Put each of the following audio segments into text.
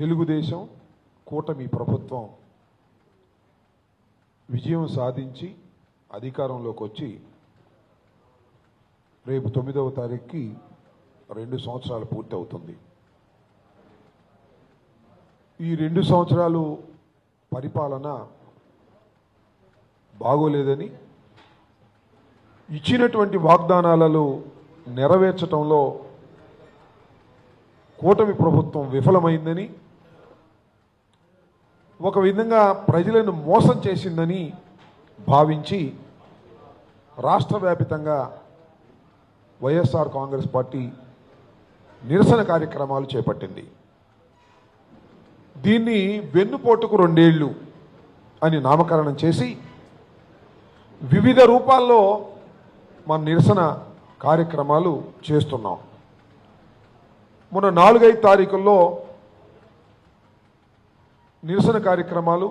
తెలుగుదేశం కూటమి ప్రభుత్వం విజయం సాధించి అధికారంలోకి వచ్చి రేపు 9వ తారీఖుకి 2 సంవత్సరాలు పూర్తి అవుతుంది. ఈ 2 సంవత్సరాలు పరిపాలన బాగోలేదని, ఇచ్చినటువంటి వాగ్దానాలలో నెరవేర్చడంలో కూటమి ప్రభుత్వం విఫలమైందని, ఒక విధంగా ప్రజలను మోసం చేసిందని భావించి రాష్ట్ర వ్యాప్తంగా వైఎస్ఆర్ కాంగ్రెస్ పార్టీ నిరసన కార్యక్రమాలు చేపట్టింది. దీన్ని వెన్నుపోటుకు 2 ఏళ్ళు అని నామకరణం చేసి వివిధ రూపాల్లో మన నిరసన కార్యక్రమాలు చేస్తున్నాం. మొన్న 4-5 తారీఖుల్లో నిరసన కార్యక్రమాలు,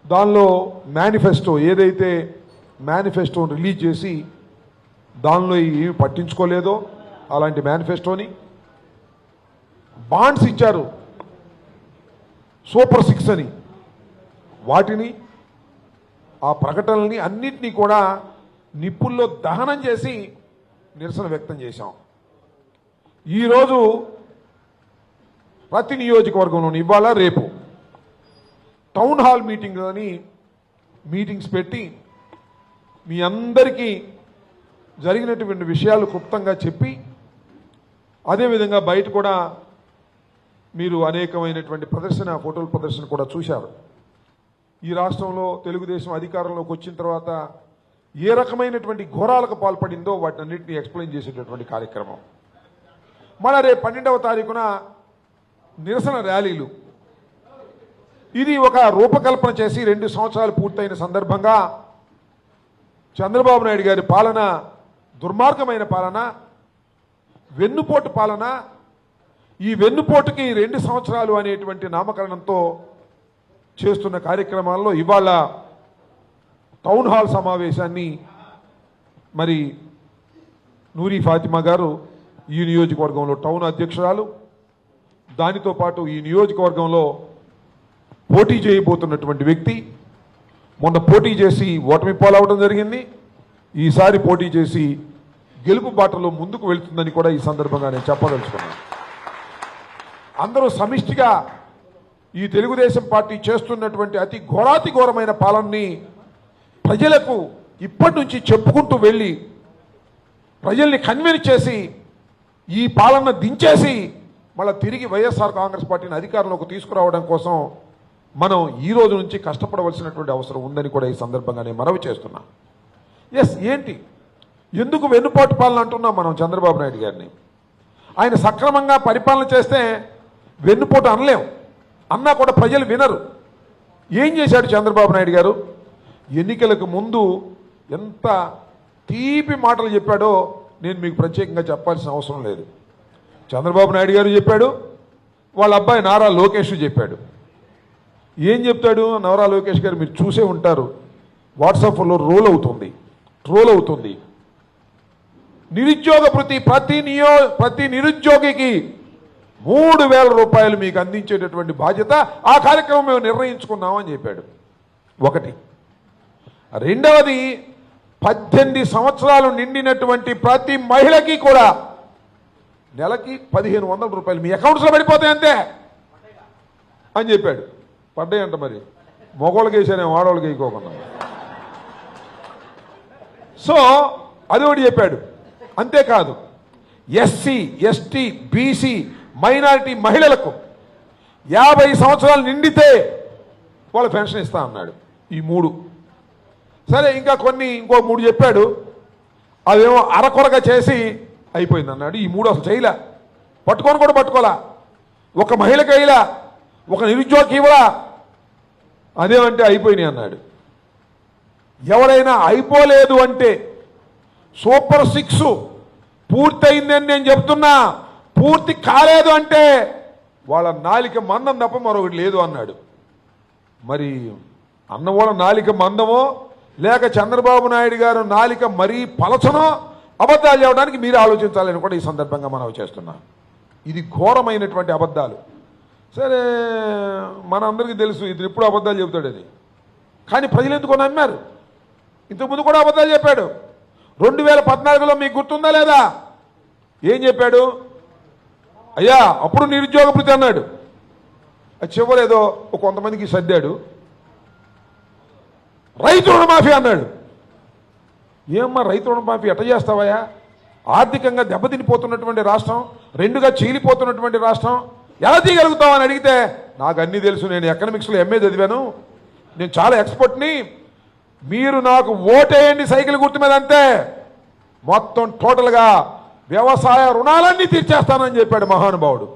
దానిలో మేనిఫెస్టో ఏదైతే మేనిఫెస్టోని రిలీజ్ చేసి దానిలో ఏమి పట్టించుకోలేదో అలాంటి మేనిఫెస్టోని, బాండ్స్ ఇచ్చారు సూపర్ 6 అని, వాటిని ఆ ప్రకటనల్ని అన్నిటినీ కూడా నిప్పుల్లో దహనం చేసి నిరసన వ్యక్తం చేశాం. ఈరోజు ప్రతి నియోజకవర్గంలోని ఇవాళ రేపు టౌన్ హాల్ మీటింగ్స్ పెట్టి మీ అందరికీ జరిగినటువంటి విషయాలు క్లుప్తంగా చెప్పి, అదేవిధంగా బయట కూడా మీరు అనేకమైనటువంటి ఫోటోల ప్రదర్శన కూడా చూశారు. ఈ రాష్ట్రంలో తెలుగుదేశం అధికారంలోకి వచ్చిన తర్వాత ఏ రకమైనటువంటి ఘోరాలకు పాల్పడిందో వాటిని అన్నింటినీ ఎక్స్ప్లెయిన్ చేసేటటువంటి కార్యక్రమం. మన రేపు 12వ తారీఖున నిరసన ర్యాలీలు. ఇది ఒక రూపకల్పన చేసి 2 సంవత్సరాలు పూర్తయిన సందర్భంగా చంద్రబాబు నాయుడు గారి పాలన దుర్మార్గమైన పాలన, వెన్నుపోటు పాలన, ఈ వెన్నుపోటుకి 2 సంవత్సరాలు అనేటువంటి నామకరణంతో చేస్తున్న కార్యక్రమాల్లో ఇవాళ టౌన్ హాల్ సమావేశాన్ని మరి నూరి ఫాతిమా గారు ఈ నియోజకవర్గంలో టౌన్ అధ్యక్షురాలు, దానితో పాటు ఈ నియోజకవర్గంలో పోటీ చేయబోతున్నటువంటి వ్యక్తి, మొన్న పోటీ చేసి ఓటమి పాలవడం జరిగింది, ఈసారి పోటీ చేసి గెలుపు బాటలో ముందుకు వెళ్తుందని కూడా ఈ సందర్భంగా నేను చెప్పదలుచుకున్నాను. అందరూ సమిష్టిగా ఈ తెలుగుదేశం పార్టీ చేస్తున్నటువంటి అతి ఘోరాతిఘోరమైన పాలనని ప్రజలకు ఇప్పటి నుంచి చెప్పుకుంటూ వెళ్ళి ప్రజల్ని కన్విన్స్ చేసి ఈ పాలన దించేసి మళ్ళీ తిరిగి వైఎస్ఆర్ కాంగ్రెస్ పార్టీని అధికారంలోకి తీసుకురావడం కోసం మనం ఈ రోజు నుంచి కష్టపడవలసినటువంటి అవసరం ఉందని కూడా ఈ సందర్భంగా నేను మనవి చేస్తున్నా. ఏంటి, ఎందుకు వెన్నుపాటు పాలన అంటున్నాం మనం చంద్రబాబు నాయుడు గారిని? ఆయన సక్రమంగా పరిపాలన చేస్తే వెన్నుపోటు అనలేం, అన్నా కూడా ప్రజలు వినరు. ఏం చేశాడు చంద్రబాబు నాయుడు గారు? ఎన్నికలకు ముందు ఎంత తీపి మాటలు చెప్పాడో నేను మీకు ప్రత్యేకంగా చెప్పాల్సిన అవసరం లేదు. చంద్రబాబు నాయుడు గారు చెప్పాడు, వాళ్ళ అబ్బాయి నారా లోకేష్ చెప్పాడు. ఏం చెప్తాడు నారా లోకేష్ గారు? మీరు చూసే ఉంటారు, వాట్సాప్లో ట్రోల్ అవుతుంది. నిరుద్యోగ ప్రతి నిరుద్యోగికి 3,000 రూపాయలు మీకు అందించేటటువంటి బాధ్యత ఆ కార్యక్రమం మేము నిర్ణయించుకున్నామని చెప్పాడు. ఒకటి. రెండవది, 18 సంవత్సరాలు నిండినటువంటి ప్రతి మహిళకి కూడా నెలకి 1,500 రూపాయలు మీ అకౌంట్స్లో పడిపోతాయి అంతే అని చెప్పాడు. పడ్డాయంట, మరి మగవాళ్ళకి వేసానే ఆడవాళ్ళకి వేయకోకుండా. సో అది ఒకటి చెప్పాడు. అంతేకాదు, ఎస్సీ, ఎస్టీ, బీసీ, మైనారిటీ మహిళలకు 50 సంవత్సరాలు నిండితే వాళ్ళ పెన్షన్ ఇస్తా అన్నాడు. ఈ 3. సరే, ఇంకో 3 చెప్పాడు. అదేమో అరకొరగా చేసి అయిపోయింది అన్నాడు. ఈ 3 అసలు చేయలే, పట్టుకోలా. ఒక మహిళకి అయిలా, ఒక నిరుద్యోగి ఇవ్వలా. అదేమంటే అయిపోయినాయి అన్నాడు. ఎవరైనా అయిపోలేదు అంటే సూపర్ 6 పూర్తయిందని నేను చెప్తున్నా, పూర్తి కాలేదు అంటే వాళ్ళ నాలిక మందం తప్ప మరొకటి లేదు అన్నాడు. మరి అన్నవాళ్ళ నాలిక మందమో లేక చంద్రబాబు నాయుడు గారు నాలిక మరీ పలచనో అబద్ధాలు చెప్పడానికి మీరు ఆలోచించాలని కూడా ఈ సందర్భంగా మనం చేస్తున్నాం. ఇది ఘోరమైనటువంటి అబద్ధాలు. సరే, మనందరికీ తెలుసు ఇతను ఎప్పుడు అబద్ధాలు చెబుతాడని. కానీ ప్రజలు ఎందుకు నమ్మారు? ఇంతకుముందు కూడా అబద్ధాలు చెప్పాడు. 2014లో మీకు గుర్తుందా లేదా? ఏం చెప్పాడు? అయ్యా అప్పుడు నిరుద్యోగ భృతి అన్నాడు. అది చివరేదో కొంతమందికి సర్దాడు. రైతు రుణమాఫీ అన్నాడు. ఏమ్మా రైతు రుణమాఫీ ఎట్ట చేస్తావయ్యా? ఆర్థికంగా దెబ్బతినిపోతున్నటువంటి రాష్ట్రం, రెండుగా చీలిపోతున్నటువంటి రాష్ట్రం ఎలా తీయగలుగుతావని అడిగితే, నాకు అన్నీ తెలుసు, నేను ఎకనామిక్స్లో ఎంఏ చదివాను, నేను చాలా ఎక్స్పర్ట్ని, మీరు నాకు ఓటేయండి సైకిల్ గుర్తు మీద అంతే, మొత్తం టోటల్గా వ్యవసాయ రుణాలన్నీ తీర్చేస్తానని చెప్పాడు మహానుభావుడు.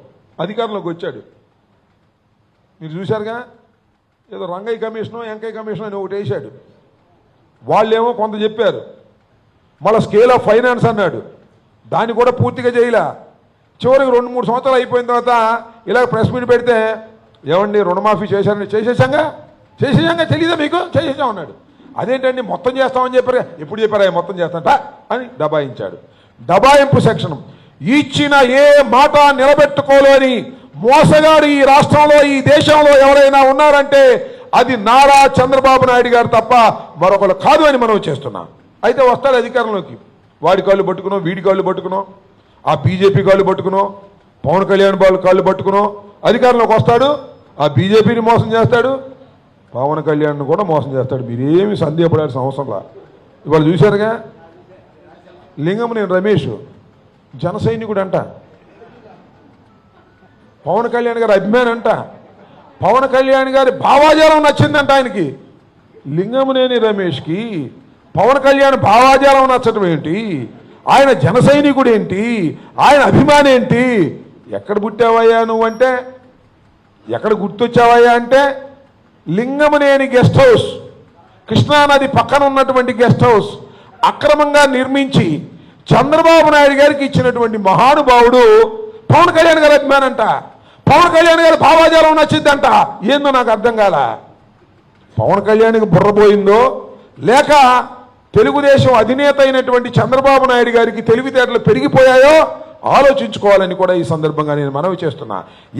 అధికారంలోకి వచ్చాడు. మీరు చూశారుగా, ఏదో రంగయ్య కమిషను వెంకయ్య కమిషన్ అని ఒకటి వేశాడు. వాళ్ళేమో కొంత చెప్పారు. మళ్ళీ స్కేల్ ఆఫ్ ఫైనాన్స్ అన్నాడు. దాన్ని కూడా పూర్తిగా చేయలే. చివరికి 2-3 సంవత్సరాలు అయిపోయిన తర్వాత ఇలా ప్రెస్ మీట్ పెడితే, ఏమండి రుణమాఫీ చేశారని, చేసేసాంగా తెలీదా మీకు, చేసేసాం అన్నాడు. అదేంటండి మొత్తం చేస్తామని చెప్పారు. ఎప్పుడు చెప్పారా మొత్తం చేస్తాంట అని దబాయించాడు. దబాయింపు సెక్షన్. ఇచ్చిన ఏ మాట నిలబెట్టుకోలేని మోసగాడు ఈ రాష్ట్రంలో, ఈ దేశంలో ఎవరైనా ఉన్నారంటే అది నారా చంద్రబాబు నాయుడు గారు తప్ప మరొకరు కాదు అని మనం చేస్తున్నాం. అయితే వస్తాడు అధికారంలోకి, వాడి కాళ్ళు పట్టుకునో, వీడి కాళ్ళు పట్టుకునో, ఆ బీజేపీ కాళ్ళు పట్టుకునో, పవన్ కళ్యాణ్ బాబు కాళ్ళు పట్టుకునో అధికారంలోకి వస్తాడు. ఆ బీజేపీని మోసం చేస్తాడు, పవన్ కళ్యాణ్ని కూడా మోసం చేస్తాడు. మీరేమి సందేహపడాల్సిన అవసరంలా. ఇవాళ చూశారుగా, లింగంనేని రమేష్ జన సైనికుడు అంట, పవన్ కళ్యాణ్ గారి అభిమాని అంట, పవన్ కళ్యాణ్ గారి భావాజాలం నచ్చిందంట ఆయనకి. లింగంనేని రమేష్కి పవన్ కళ్యాణ్ భావాజాలం నచ్చటం ఏంటి? ఆయన జన సైనికుడు ఏంటి? ఆయన అభిమాని ఏంటి? ఎక్కడ పుట్టావయ్యా నువ్వంటే, ఎక్కడ గుర్తొచ్చావయ్యా అంటే, లింగంనేని గెస్ట్ హౌస్, కృష్ణానది పక్కన ఉన్నటువంటి గెస్ట్ హౌస్ అక్రమంగా నిర్మించి చంద్రబాబు నాయుడు గారికి ఇచ్చినటువంటి మహానుభావుడు పవన్ కళ్యాణ్ గారి అభిమానంట. పవన్ కళ్యాణ్ గారి భావాజాలం నచ్చిందంట. ఏందో నాకు అర్థం కాల. పవన్ కళ్యాణ్కి బుర్రపోయిందో లేక తెలుగుదేశం అధినేత అయినటువంటి చంద్రబాబు నాయుడు గారికి తెలివితేటలు పెరిగిపోయాయో ఆలోచించుకోవాలని కూడా ఈ సందర్భంగా నేను మనవి చేస్తున్నా.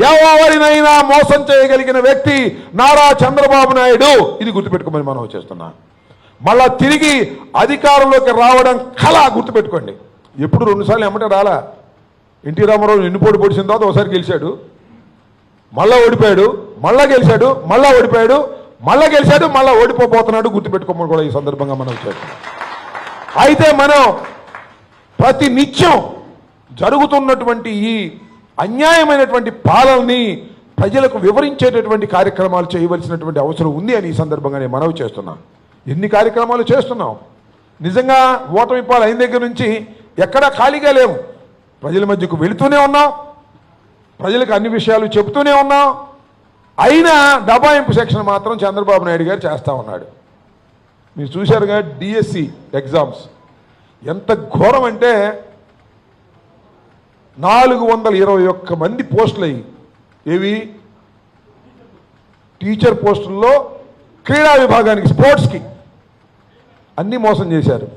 ఎవరినైనా మోసం చేయగలిగిన వ్యక్తి నారా చంద్రబాబు నాయుడు, ఇది గుర్తుపెట్టుకోమని మనవి చేస్తున్నా. మళ్ళా తిరిగి అధికారంలోకి రావడం కళ, గుర్తుపెట్టుకోండి. ఎప్పుడు 2 సార్లు ఎమ్మటే రాలా. ఎన్టీ రామారావు ఎన్ని పోటీ పొడిచిన తర్వాత ఒకసారి గెలిచాడు, మళ్ళా ఓడిపోయాడు, మళ్ళా గెలిచాడు, మళ్ళా ఓడిపోయాడు, మళ్ళా గెలిచాడు, మళ్ళా ఓడిపోతున్నాడు. గుర్తుపెట్టుకోమని కూడా ఈ సందర్భంగా మనం చేస్తున్నాం. అయితే మనం ప్రతి నిత్యం జరుగుతున్నటువంటి ఈ అన్యాయమైనటువంటి పాలనని ప్రజలకు వివరించేటటువంటి కార్యక్రమాలు చేయవలసినటువంటి అవసరం ఉంది అని ఈ సందర్భంగా నేను మనవి చేస్తున్నాను. ఎన్ని కార్యక్రమాలు చేస్తున్నాం. నిజంగా ఓటమి పాలు అయిన దగ్గర నుంచి ఎక్కడా ఖాళీగా లేవు. ప్రజల మధ్యకు వెళుతూనే ఉన్నాం, ప్రజలకు అన్ని విషయాలు చెబుతూనే ఉన్నాం. అయినా దబాయింపు సెక్షన్ మాత్రం చంద్రబాబు నాయుడు గారు చేస్తూ ఉన్నాడు. మీరు చూశారుగా డిఎస్సి ఎగ్జామ్స్ ఎంత ఘోరం అంటే 421 మంది పోస్టులు అయ్యి, ఏవి టీచర్ పోస్టుల్లో క్రీడా విభాగానికి, స్పోర్ట్స్కి అన్నీ మోసం చేశారు.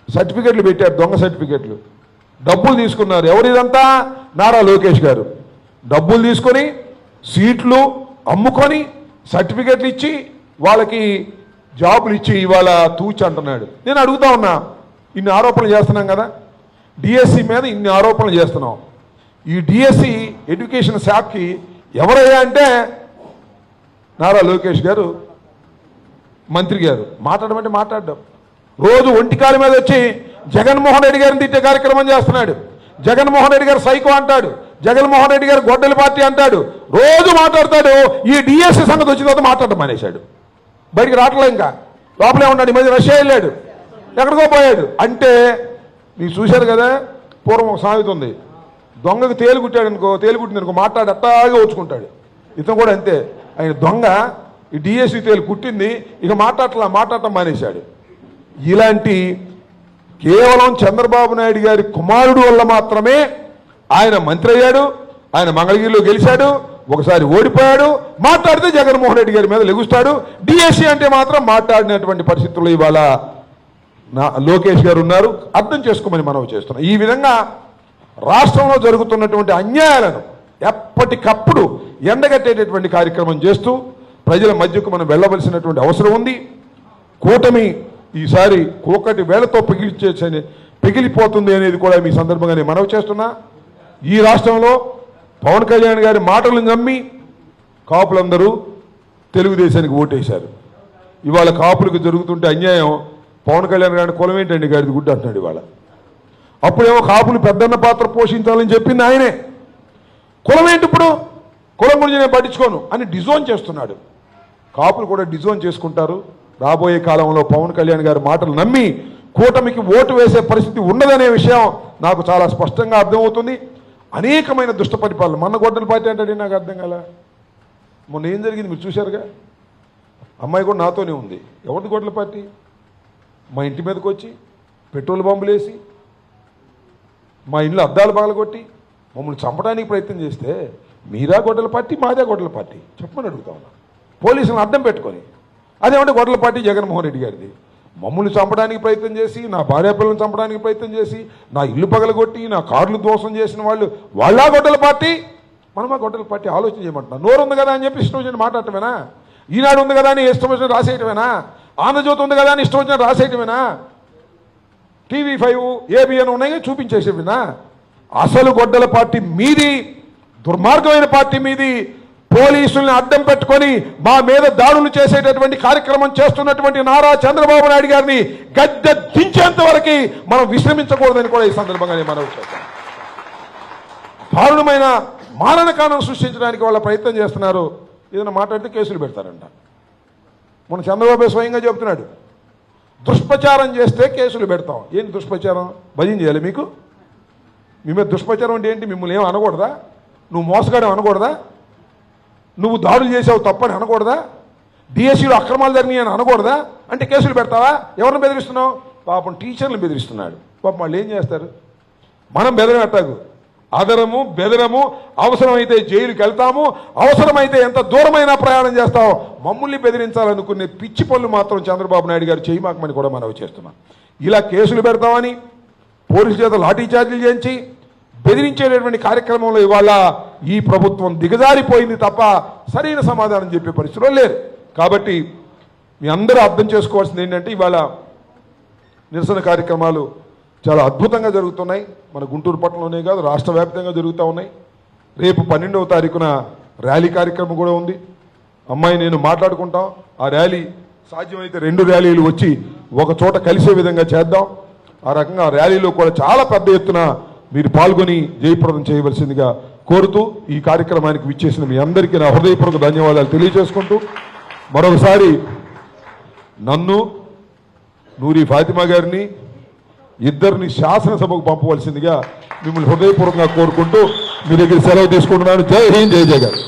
సర్టిఫికెట్లు పెట్టారు, దొంగ సర్టిఫికెట్లు. డబ్బులు తీసుకున్నారు. ఎవరిదంతా? నారా లోకేష్ గారు. డబ్బులు తీసుకొని సీట్లు అమ్ముకొని సర్టిఫికెట్లు ఇచ్చి వాళ్ళకి జాబులు ఇచ్చి ఇవాళ తూచి అంటున్నాడు. నేను అడుగుతా ఉన్నా, ఇన్ని ఆరోపణలు చేస్తున్నాం కదా, డిఎస్సి మీద ఇన్ని ఆరోపణలు చేస్తున్నాం. ఈ డిఎస్సి ఎడ్యుకేషన్ శాఖకి ఎవరయ్యా అంటే నారా లోకేష్ గారు, మంత్రి గారు. మాట్లాడమంటే మాట్లాడడం. రోజు ఒంటికాల మీద వచ్చి జగన్మోహన్ రెడ్డి గారిని తిట్టే కార్యక్రమం చేస్తున్నాడు. జగన్మోహన్ రెడ్డి గారు సైకో అంటాడు, జగన్మోహన్ రెడ్డి గారు గొడ్డలి పార్టీ అంటాడు, రోజు మాట్లాడతాడు. ఈ డిఎస్సి సంగతి వచ్చిన తర్వాత మాట్లాడడం మానేశాడు. బయటికి రావట్లే, ఇంకా లోపలే ఉన్నాడు. ఈ మధ్య రష్యా వెళ్ళాడు, ఎక్కడికో పోయాడు. అంటే మీరు చూశారు కదా, పూర్వం ఒక సామెత ఉంది, దొంగకు తేలు కుట్టాడు అనుకో, తేలు కుట్టింది అనుకో, మాట్లాడి అట్టాగే ఓచుకుంటాడు. ఇతను కూడా అంతే. ఆయన దొంగ, ఈ డిఎస్సి తేలు కుట్టింది, ఇక మాట్లాడటం మానేశాడు. ఇలాంటి కేవలం చంద్రబాబు నాయుడు గారి కుమారుడు వల్ల మాత్రమే ఆయన మంత్రి అయ్యాడు, ఆయన మంగళగిరిలో గెలిచాడు, ఒకసారి ఓడిపోయాడు. మాట్లాడితే జగన్మోహన్ రెడ్డి గారి మీద లెగుస్తాడు. డిఎస్సి అంటే మాత్రం మాట్లాడినటువంటి పరిస్థితుల్లో ఇవాళ లోకేష్ గారు ఉన్నారు. అర్థం చేసుకోమని మనం చేస్తున్నాం. ఈ విధంగా రాష్ట్రంలో జరుగుతున్నటువంటి అన్యాయాలను ఎప్పటికప్పుడు ఎండగట్టేటటువంటి కార్యక్రమం చేస్తూ ప్రజల మధ్యకు మనం వెళ్ళవలసినటువంటి అవసరం ఉంది. కూటమి ఈసారి కూకటి వేళతో పిగిలిపోతుంది అనేది కూడా మీ సందర్భంగా నేను మనవి చేస్తున్నా. ఈ రాష్ట్రంలో పవన్ కళ్యాణ్ గారి మాటలను నమ్మి కాపులందరూ తెలుగుదేశానికి ఓటేశారు. ఇవాళ కాపులకు జరుగుతుంటే అన్యాయం, పవన్ కళ్యాణ్ గారిని కులం ఏంటండి గాడిది గుడ్డ అంటున్నాడు ఇవాళ. అప్పుడేమో కాపులు పెద్దన్న పాత్ర పోషించాలని చెప్పింది ఆయనే. కులం ఏంటి ఇప్పుడు, కులం గురించి నేను పట్టించుకోను అని డిజోన్ చేస్తున్నాడు. కాపులు కూడా డిజోన్ చేసుకుంటారు. రాబోయే కాలంలో పవన్ కళ్యాణ్ గారి మాటలు నమ్మి కూటమికి ఓటు వేసే పరిస్థితి ఉండదనే విషయం నాకు చాలా స్పష్టంగా అర్థమవుతుంది. అనేకమైన దుష్ట పరిపాలన, మన గొడ్డల పార్టీ అంటే నాకు అర్థం కాల. మొన్న ఏం జరిగింది మీరు చూశారుగా, అమ్మాయి కూడా నాతోనే ఉంది. ఎవరిది గొడ్డల పార్టీ? మా ఇంటి మీదకి వచ్చి పెట్రోల్ బాంబులు వేసి మా ఇంట్లో అద్దాలు పగలగొట్టి మమ్మల్ని చంపడానికి ప్రయత్నం చేస్తే మీరా గొడ్డల పార్టీ మాదే గొడ్డల పార్టీ చెప్పమని అడుగుతా ఉన్నా, పోలీసులను అడ్డం పెట్టుకొని. అదేమంటే గొడ్డల పార్టీ జగన్మోహన్ రెడ్డి గారిది. మమ్మల్ని చంపడానికి ప్రయత్నం చేసి, నా భార్య పిల్లలను చంపడానికి ప్రయత్నం చేసి, నా ఇల్లు పగలగొట్టి, నా కార్లు దోషం చేసిన వాళ్ళు వాళ్ళ గొడ్డల పార్టీ, మనమా గొడ్డల పార్టీ ఆలోచన చేయమంటున్నా. నోరు ఉంది కదా అని చెప్పి ఇష్టం వచ్చిన మాట్లాడటమేనా? ఈనాడు ఉంది కదా అని ఇష్టం వచ్చిన రాసేయటమేనా? ఆంధ్రజ్యోతి ఉంది కదా అని ఇష్టం వచ్చిన రాసేయటమేనా? TV5 ABN ఉన్నాయి చూపించేసేవినా? అసలు గొడ్డల పార్టీ మీది, దుర్మార్గమైన పార్టీ మీది. పోలీసుల్ని అడ్డం పెట్టుకొని మా మీద దాడులు చేసేటటువంటి కార్యక్రమం చేస్తున్నటువంటి నారా చంద్రబాబు నాయుడు గారిని గద్దె దించేంత వరకు మనం విశ్రమించకూడదని కూడా ఈ సందర్భంగా నేను మనవి చేస్తాను. దారుణమైన మారణకాండం సృష్టించడానికి వాళ్ళ ప్రయత్నం చేస్తున్నారు. ఏదైనా మాట్లాడితే కేసులు పెడతారంట. మన చంద్రబాబు స్వయంగా చెబుతున్నాడు, దుష్ప్రచారం చేస్తే కేసులు పెడతాం. ఏంటి దుష్ప్రచారం? భజన చేయాలి మీకు? మీ మీద దుష్ప్రచారం అంటే ఏంటి? మిమ్మల్ని ఏం అనకూడదా? నువ్వు మోసగాడం అనకూడదా? నువ్వు దాడులు చేసావు తప్పని అనకూడదా? డిఎస్సీలో అక్రమాలు జరిగినాయి అని అనకూడదా? అంటే కేసులు పెడతావా? ఎవరిని బెదిరిస్తున్నావు? పాపం టీచర్లను బెదిరిస్తున్నాడు. పాపం వాళ్ళు ఏం చేస్తారు? మనం బెదరమెట్టాగు, అదరము బెదరము, అవసరమైతే జైలుకి వెళ్తాము, అవసరమైతే ఎంత దూరమైనా ప్రయాణం చేస్తాము. మమ్మల్ని బెదిరించాలనుకునే పిచ్చి పనులు మాత్రం చంద్రబాబు నాయుడు గారు చేయమాకమని కూడా మనవి చేస్తున్నాం. ఇలా కేసులు పెడతామని పోలీసు చేత లాఠీ చార్జీలు చేయించి బెదిరించేటటువంటి కార్యక్రమంలో ఇవాళ ఈ ప్రభుత్వం దిగజారిపోయింది తప్ప సరైన సమాధానం చెప్పే పరిస్థితిలో లేరు. కాబట్టి మీ అందరూ అర్థం చేసుకోవాల్సింది ఏంటంటే, ఇవాళ నిరసన కార్యక్రమాలు చాలా అద్భుతంగా జరుగుతున్నాయి. మన గుంటూరు పట్టణంలోనే కాదు, రాష్ట్ర వ్యాప్తంగా జరుగుతూ ఉన్నాయి. రేపు 12వ తారీఖున ర్యాలీ కార్యక్రమం కూడా ఉంది. అమ్మాయి నేను మాట్లాడుకుంటాం. ఆ ర్యాలీ సాధ్యమైతే 2 ర్యాలీలు వచ్చి ఒక చోట కలిసే విధంగా చేద్దాం. ఆ రకంగా ఆ ర్యాలీలో కూడా చాలా పెద్ద ఎత్తున మీరు పాల్గొని జయప్రదం చేయవలసిందిగా కోరుతూ ఈ కార్యక్రమానికి విచ్చేసిన మీ అందరికీ నా హృదయపూర్వక ధన్యవాదాలు తెలియజేసుకుంటూ, మరొకసారి నన్ను, నూరి ఫాతిమా గారిని ఇద్దరిని శాసనసభకు పంపవలసిందిగా మిమ్మల్ని హృదయపూర్వకంగా కోరుకుంటూ మీ దగ్గర సెలవు తీసుకుంటున్నాను. జై హింద్, జై జగన్.